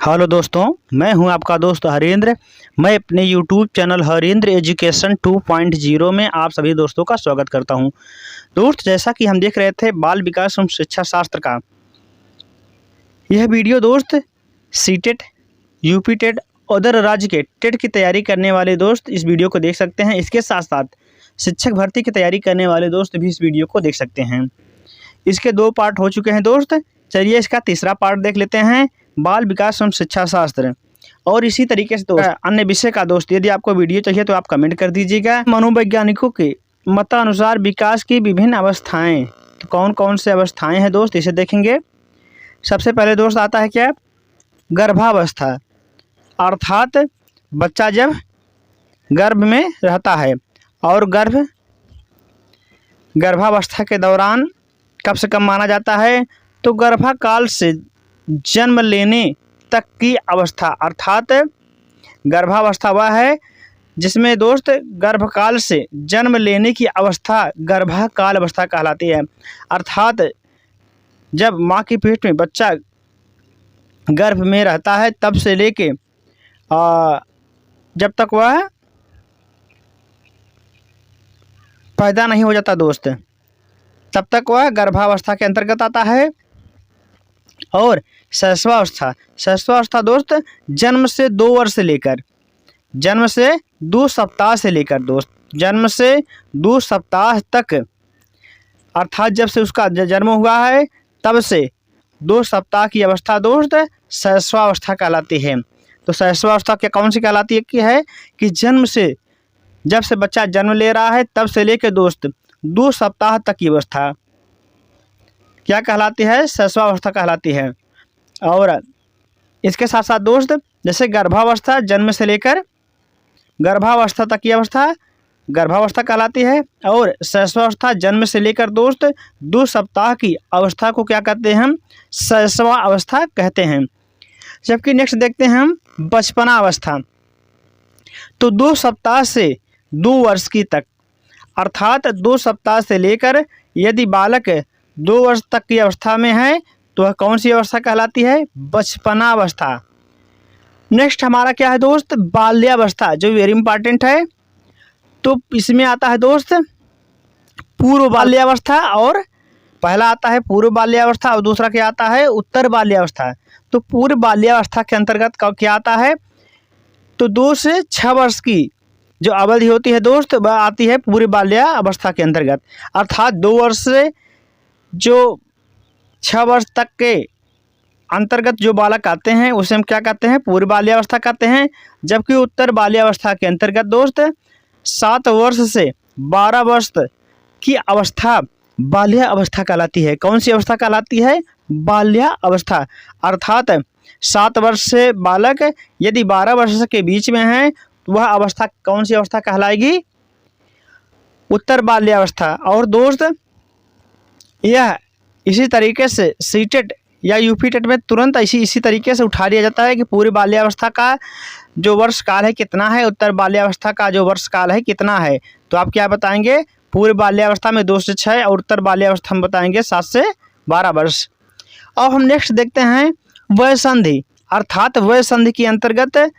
Hello दोस्तों, मैं हूं आपका दोस्त हरेंद्र। मैं अपने यूट्यूब चैनल हरेंद्र एजुकेशन 2.0 में आप सभी दोस्तों का स्वागत करता हूं। दोस्त, जैसा कि हम देख रहे थे बाल विकास एवं शिक्षा शास्त्र का यह वीडियो दोस्त सीटेट, यूपी टेट, अदर राज्य के टेट की तैयारी करने वाले दोस्त इस वीडियो को देख सकते हैं। इसके साथ साथ शिक्षक भर्ती की तैयारी करने वाले दोस्त भी इस वीडियो को देख सकते हैं। इसके 2 पार्ट हो चुके हैं दोस्त। चलिए इसका तीसरा पार्ट देख लेते हैं, बाल विकास एवं शिक्षा शास्त्र। और इसी तरीके से दोस्त अन्य विषय का दोस्त यदि आपको वीडियो चाहिए तो आप कमेंट कर दीजिएगा। मनोवैज्ञानिकों के मतानुसार विकास की विभिन्न अवस्थाएं, तो कौन कौन से अवस्थाएं हैं दोस्त, इसे देखेंगे। सबसे पहले दोस्त आता है क्या, गर्भावस्था, अर्थात बच्चा जब गर्भ में रहता है और गर्भावस्था के दौरान कब से कब माना जाता है, तो गर्भकाल से जन्म लेने तक की अवस्था, अर्थात गर्भावस्था वह है जिसमें दोस्त गर्भकाल से जन्म लेने की अवस्था गर्भकाल अवस्था कहलाती है। अर्थात जब माँ के पेट में बच्चा गर्भ में रहता है तब से लेके जब तक वह पैदा नहीं हो जाता दोस्त, तब तक वह गर्भावस्था के अंतर्गत आता है। और शैशवावस्था दोस्त जन्म से 2 वर्ष से लेकर जन्म से 2 सप्ताह से लेकर दोस्त जन्म से 2 सप्ताह तक, अर्थात जब से उसका जन्म हुआ है तब से 2 सप्ताह की अवस्था दोस्त शैशवावस्था कहलाती है। तो शैशवावस्था क्या कौन सी कहलाती है कि जब से बच्चा जन्म ले रहा है तब से लेकर दोस्त 2 सप्ताह तक की अवस्था क्या कहलाती है, शैशवावस्था कहलाती है। और इसके साथ साथ दोस्त जैसे गर्भावस्था जन्म से लेकर गर्भावस्था तक की अवस्था गर्भावस्था कहलाती है, और शैशवावस्था जन्म से लेकर दोस्त 2 सप्ताह की अवस्था को क्या कहते हैं, हम शैशवावस्था कहते हैं। जबकि नेक्स्ट देखते हैं हम बचपना अवस्था, तो 2 सप्ताह से 2 वर्ष की तक, अर्थात 2 सप्ताह से लेकर यदि बालक 2 वर्ष तक की अवस्था में है तो वह कौन सी अवस्था कहलाती है, बचपना अवस्था। नेक्स्ट हमारा क्या है दोस्त, बाल्यावस्था, जो वेरी इंपॉर्टेंट है। तो इसमें आता है दोस्त पूर्व बाल्यावस्था, और पहला आता है पूर्व बाल्यावस्था और दूसरा क्या आता है, उत्तर बाल्यावस्था। तो पूर्व बाल्यावस्था के अंतर्गत क्या आता है, तो 2 से 6 वर्ष की जो अवधि होती है दोस्त वह आती है पूर्व बाल्यावस्था के अंतर्गत। अर्थात 2 वर्ष से जो 6 वर्ष तक के अंतर्गत जो बालक आते हैं उसे हम क्या कहते हैं, पूर्व बाल्यावस्था कहते हैं। जबकि उत्तर बाल्यावस्था के अंतर्गत दोस्त 7 वर्ष से 12 वर्ष की अवस्था बाल्या अवस्था कहलाती है। कौन सी अवस्था कहलाती है, बाल्या अवस्था। अर्थात 7 वर्ष से बालक यदि 12 वर्ष के बीच में है तो वह अवस्था कौन सी अवस्था कहलाएगी, उत्तर बाल्यावस्था। और दोस्त यह इसी तरीके से सीटेट या यूपी टेट में तुरंत इसी तरीके से उठा लिया जाता है कि पूरी बाल्यावस्था का जो वर्ष काल है कितना है, उत्तर बाल्यावस्था का जो वर्ष काल है कितना है। तो आप क्या बताएंगे, पूर्व बाल्यावस्था में 2 से 6 और उत्तर बाल्यावस्था में बताएंगे 7 से 12 वर्ष। अब हम नेक्स्ट देखते हैं वयसंधि, अर्थात वयसंधि के अंतर्गत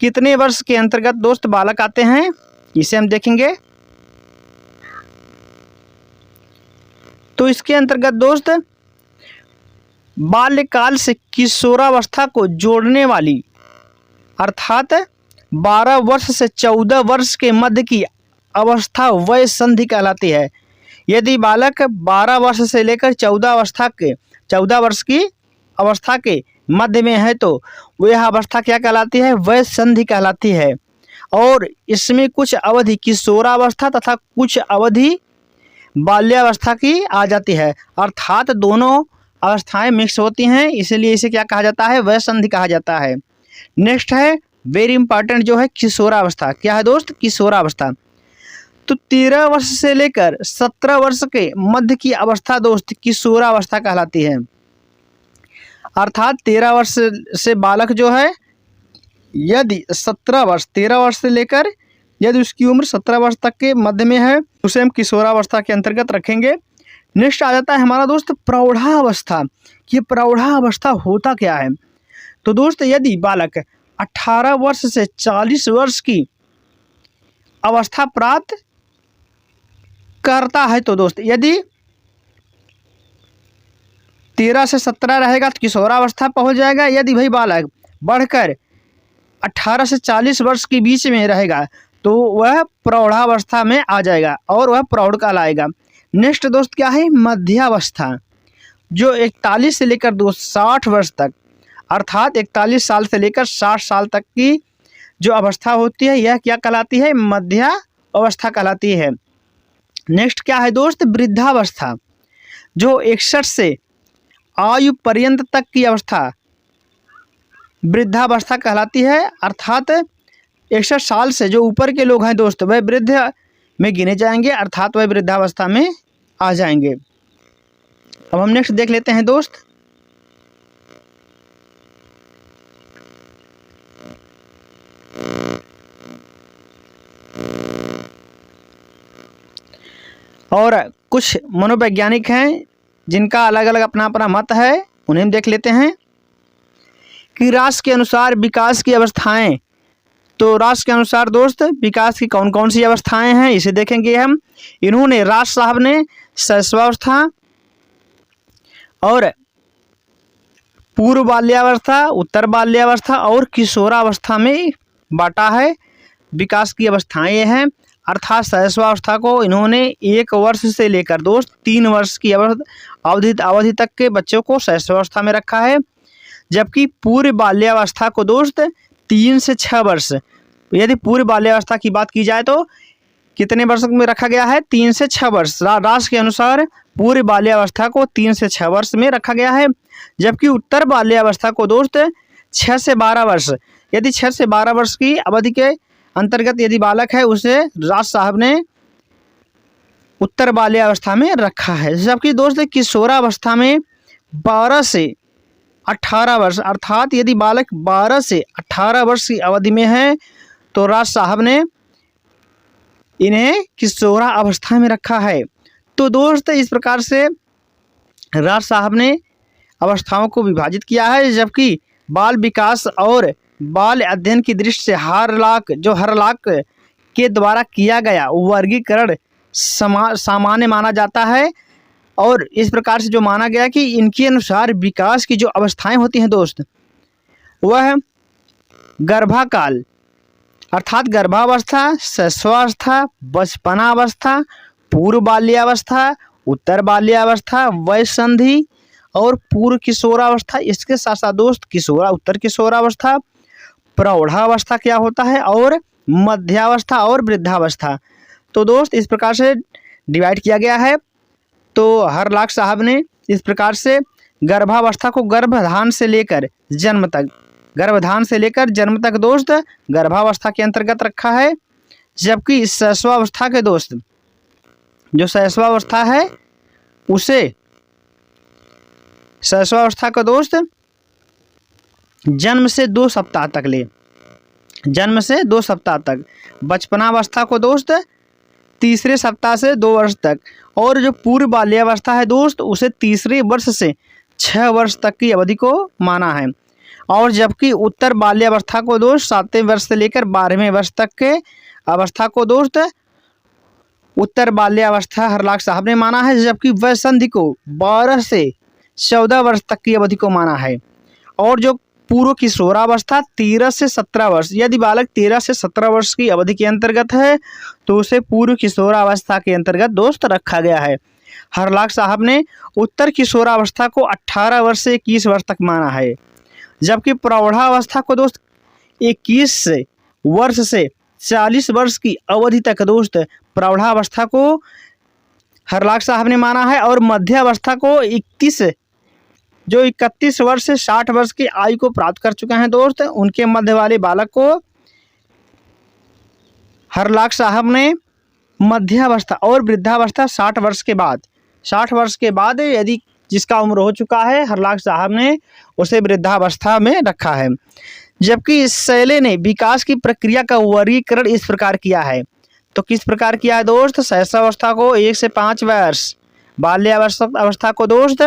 कितने वर्ष के अंतर्गत दोस्त बालक आते हैं, इसे हम देखेंगे। तो इसके अंतर्गत दोस्त बाल्यकाल से किशोरावस्था को जोड़ने वाली, अर्थात 12 वर्ष से 14 वर्ष के मध्य की अवस्था वयसंधि कहलाती है। यदि बालक 12 वर्ष से लेकर 14 वर्ष की अवस्था के मध्य में है तो वह अवस्था क्या कहलाती है, वयसंधि कहलाती है। और इसमें कुछ अवधि किशोरावस्था तथा कुछ अवधि बाल्यावस्था की आ जाती है, अर्थात दोनों अवस्थाएं मिक्स होती हैं, इसलिए इसे क्या कहा जाता है, वयसंधि कहा जाता है। नेक्स्ट है वेरी इंपॉर्टेंट जो है किशोरावस्था। क्या है दोस्त, किशोरावस्था। तो 13 वर्ष से लेकर 17 वर्ष के मध्य की अवस्था दोस्त किशोरावस्था कहलाती है। अर्थात 13 वर्ष से बालक जो है यदि 13 वर्ष से लेकर यदि उसकी उम्र 17 वर्ष तक के मध्य में है उसे हम किशोरावस्था के अंतर्गत रखेंगे। नेक्स्ट आ जाता है हमारा दोस्त प्रौढ़ावस्था। ये प्रौढ़ावस्था होता क्या है, तो दोस्त यदि बालक 18 वर्ष से 40 वर्ष की अवस्था प्राप्त करता है तो दोस्त यदि 13 से 17 रहेगा तो किशोरावस्था पहुंच जाएगा। यदि भाई बालक बढ़कर 18 से 40 वर्ष के बीच में रहेगा तो वह प्रौढ़ावस्था में आ जाएगा और वह प्रौढ़ कहलाएगा। नेक्स्ट दोस्त क्या है, मध्यावस्था, जो 41 से लेकर 60 वर्ष तक अर्थात 41 साल से लेकर 60 साल तक की जो अवस्था होती है यह क्या कहलाती है, मध्यावस्था कहलाती है। नेक्स्ट क्या है दोस्त, वृद्धावस्था, जो 61 से आयु पर्यंत तक की अवस्था वृद्धावस्था कहलाती है, अर्थात 61 साल से जो ऊपर के लोग हैं दोस्त वह वृद्ध में गिने जाएंगे, अर्थात वह वृद्धावस्था में आ जाएंगे। अब हम नेक्स्ट देख लेते हैं दोस्त, और कुछ मनोवैज्ञानिक हैं जिनका अलग अलग अपना अपना मत है, उन्हें हम देख लेते हैं कि राष्ट्र के अनुसार विकास की अवस्थाएं। तो राष्ट्र के अनुसार दोस्त विकास की कौन कौन सी अवस्थाएं हैं इसे देखेंगे हम। इन्होंने राष्ट्र साहब ने शैशवावस्था और पूर्व बाल्यावस्था, उत्तर बाल्यावस्था और किशोरावस्था में बांटा है। विकास की अवस्थाएं ये हैं, अर्थात शैशवावस्था को इन्होंने 1 वर्ष से लेकर दोस्त 3 वर्ष की अवधि तक के बच्चों को शैशवावस्था में रखा है, जबकि पूर्व बाल्यावस्था को दोस्त 3 से 6 वर्ष, यदि पूर्व बाल्यावस्था की बात की जाए तो कितने वर्ष में रखा गया है, 3 से 6 वर्ष। राष्ट्र के अनुसार पूर्व बाल्यावस्था को 3 से 6 वर्ष में रखा गया है, जबकि उत्तर बाल्यावस्था को दोस्त 6 से 12 वर्ष, यदि 6 से 12 वर्ष की अवधि के अंतर्गत यदि बालक है उसे राष्ट्र साहब ने उत्तर बाल्यावस्था में रखा है। जबकि दोस्त किशोरावस्था में 12 से 18 वर्ष, अर्थात यदि बालक 12 से 18 वर्ष की अवधि में है तो राष्ट्र साहब ने इन्हें किशोरा अवस्था में रखा है। तो दोस्त इस प्रकार से राष्ट्र साहब ने अवस्थाओं को विभाजित किया है, जबकि बाल विकास और बाल अध्ययन की दृष्टि से हरलाक के द्वारा किया गया वर्गीकरण सामान्य माना जाता है। और इस प्रकार से जो माना गया कि इनके अनुसार विकास की जो अवस्थाएं होती हैं दोस्त वह गर्भाकाल अर्थात गर्भावस्था, शैशवावस्था, बचपनावस्था, पूर्व बाल्यावस्था, उत्तर बाल्यावस्था, वयसंधि और पूर्व किशोरावस्था, इसके साथ साथ दोस्त उत्तर किशोरावस्था, प्रौढ़ावस्था क्या होता है और मध्यावस्था और वृद्धावस्था। तो दोस्त इस प्रकार से डिवाइड किया गया है। तो हरलाक साहब ने इस प्रकार से गर्भावस्था को गर्भधान से लेकर जन्म तक दोस्त गर्भावस्था के अंतर्गत रखा है, जबकि शैशवावस्था के दोस्त जो शैशवावस्था है उसे शैशवावस्था का दोस्त जन्म से 2 सप्ताह तक, बचपनावस्था को दोस्त तीसरे सप्ताह से 2 वर्ष तक, और जो पूर्व बाल्यावस्था है दोस्त उसे तीसरे वर्ष से 6 वर्ष तक की अवधि को माना है। और जबकि उत्तर बाल्यावस्था को दोस्त 7वें वर्ष से लेकर 12वें वर्ष तक के अवस्था को दोस्त उत्तर बाल्यावस्था हरलाक साहब ने माना है, जबकि वयसंधि को 12 से 14 वर्ष तक की अवधि को माना है। और जो पूर्व किशोरावस्था 13 से 17 वर्ष, यदि बालक 13 से 17 वर्ष की अवधि के अंतर्गत है तो उसे पूर्व किशोरावस्था के अंतर्गत दोस्त रखा गया है। हरलाक साहब ने उत्तर किशोरावस्था को 18 वर्ष से 21 वर्ष तक माना है, जबकि प्रौढ़ावस्था को दोस्त 21 वर्ष से 40 वर्ष की अवधि तक दोस्त प्रौढ़ावस्था को हरलाक साहब ने माना है। और मध्यावस्था को 31 वर्ष से 60 वर्ष की आयु को प्राप्त कर चुके हैं दोस्त, उनके मध्य वाले बालक को हरलाक साहब ने मध्यावस्था और वृद्धावस्था 60 वर्ष के बाद यदि जिसका उम्र हो चुका है हरलाक साहब ने उसे वृद्धावस्था में रखा है। जबकि शैले ने विकास की प्रक्रिया का वर्गीकरण इस प्रकार किया है। तो किस प्रकार किया है दोस्त, शैशवावस्था को 1 से 5 वर्ष, बाल्यावस्था को दोस्त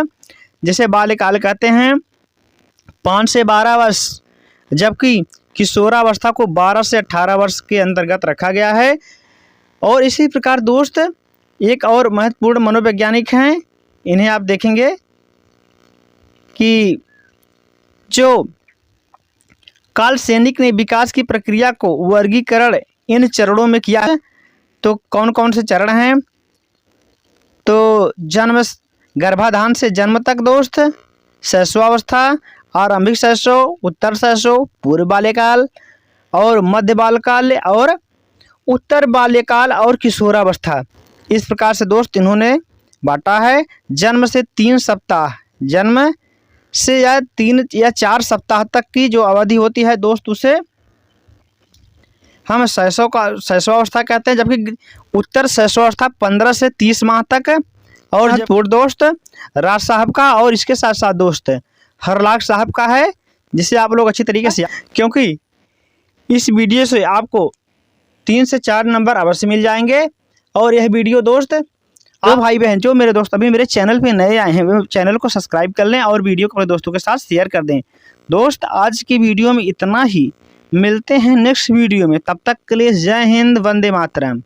जिसे बाल्यकाल कहते हैं 5 से 12 वर्ष, जबकि किशोरावस्था को 12 से 18 वर्ष के अंतर्गत रखा गया है। और इसी प्रकार दोस्त एक और महत्वपूर्ण मनोवैज्ञानिक हैं, इन्हें आप देखेंगे कि जो कार्ल सैनिक ने विकास की प्रक्रिया को वर्गीकरण इन चरणों में किया है। तो कौन कौन से चरण हैं? तो जन्म, गर्भाधान से जन्म तक दोस्त, शैशवावस्था, आरंभिक शैशव, उत्तर शैशव, पूर्व बाल्यकाल और मध्य बाल्यकाल और उत्तर बाल्यकाल और किशोरावस्था। इस प्रकार से दोस्त इन्होंने बांटा है। जन्म से 3 सप्ताह, जन्म से या 3 या 4 सप्ताह तक की जो अवधि होती है दोस्त, उसे हम शैशवावस्था कहते हैं, जबकि उत्तर शैशवावस्था 15 से 30 माह तक। और जब दोस्त राज साहब का और इसके साथ साथ दोस्त हरलाख साहब का है, जिसे आप लोग अच्छी तरीके से, क्योंकि इस वीडियो से आपको 3 से 4 नंबर अवश्य मिल जाएंगे। और यह वीडियो दोस्त आप भाई बहन जो मेरे दोस्त अभी मेरे चैनल पे नए आए हैं, वे चैनल को सब्सक्राइब कर लें और वीडियो को अपने दोस्तों के साथ शेयर कर दें। दोस्त आज की वीडियो में इतना ही, मिलते हैं नेक्स्ट वीडियो में, तब तक के लिए जय हिंद, वंदे मातरम।